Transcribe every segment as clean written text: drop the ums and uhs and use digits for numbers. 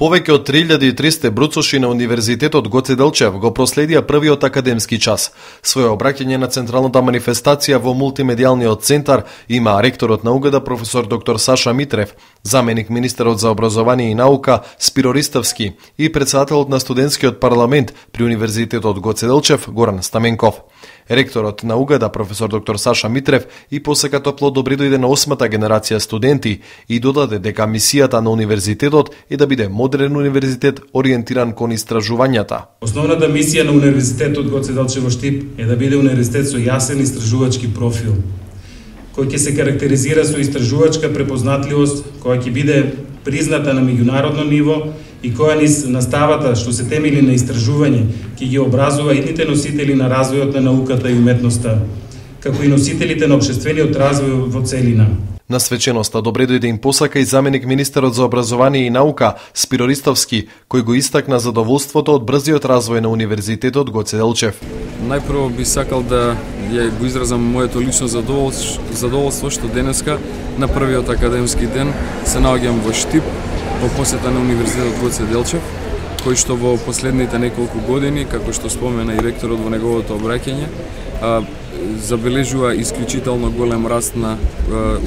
Повеќе од 3300 бруцоши на Универзитетот Гоце Делчев го проследија првиот академски час. Своје обраќање на централната манифестација во мултимедијалниот центар има ректорот на УГД професор доктор Саша Митрев, заменик министерот за образование и наука Спиро Ристовски и председателот на студентскиот парламент при Универзитетот Гоце Делчев Горан Стаменков. Ректорот на УГД професор доктор Саша Митрев и посека топло добри дојде на 8-та генерација студенти и додаде дека мисијата на универзитетот е да биде модерен универзитет ориентиран кон истражувањата. Основната мисија на Универзитетот Гоце Делчев во Штип е да биде универзитет со јасен истражувачки профил, кој ќе се карактеризира со истражувачка препознатливост, која ќе биде призната на меѓународно ниво и која низ наставата што се темели на истражување ќе ги образува идните носители на развојот на науката и уметноста, како и носителите на општествениот развој во целина. На свеченоста добре дојде им посака и заменик министерот за образование и наука Спиро Ристовски, кој го истакна задоволството од брзиот развој на Универзитетот Гоце Делчев. Најпрво би сакал да ја го изразам моето лично задоволство што денеска на првиот академски ден се наоѓам во Штип во посета на Универзитетот Гоце Делчев, кој што во последните неколку години, како што спомена и ректорот во неговото обраќање, забележува исклучително голем раст на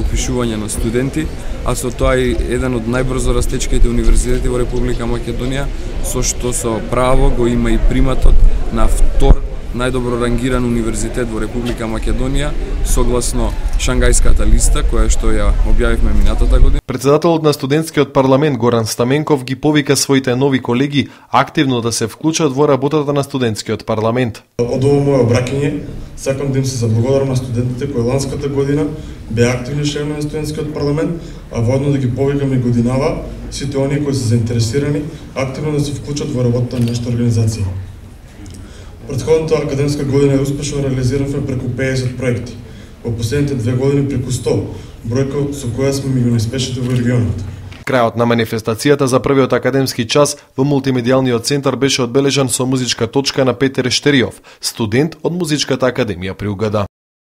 упишување на студенти, а со тоа и еден од најбрзо растечките универзитети во Република Македонија, со што со право го има и приматот на втор најдобро рангиран универзитет во Република Македонија, согласно Шангајската листа, која што ја објавивме минатата година. Председателот на студентскиот парламент Горан Стаменков ги повика своите нови колеги активно да се вклучат во работата на студентскиот парламент. Од ово моје обраќање сакам да им се заблагодарам на студентите кои ланската година беа активни членови на студентскиот парламент, а воедно да ги повикам и годинава сите оние кои се заинтересирани активно да се вклучат во работата на нашата организација. Претходната академска година е успешно реализиравме преку 50 проекти. Во последните 2 години преку 100, бројка со која сме меѓу најуспешните во регионот. Крајот на манифестацијата за првиот академски час во мултимедијалниот центар беше одбележан со музичка точка на Петер Штериов, студент од Музичката академија при УГД.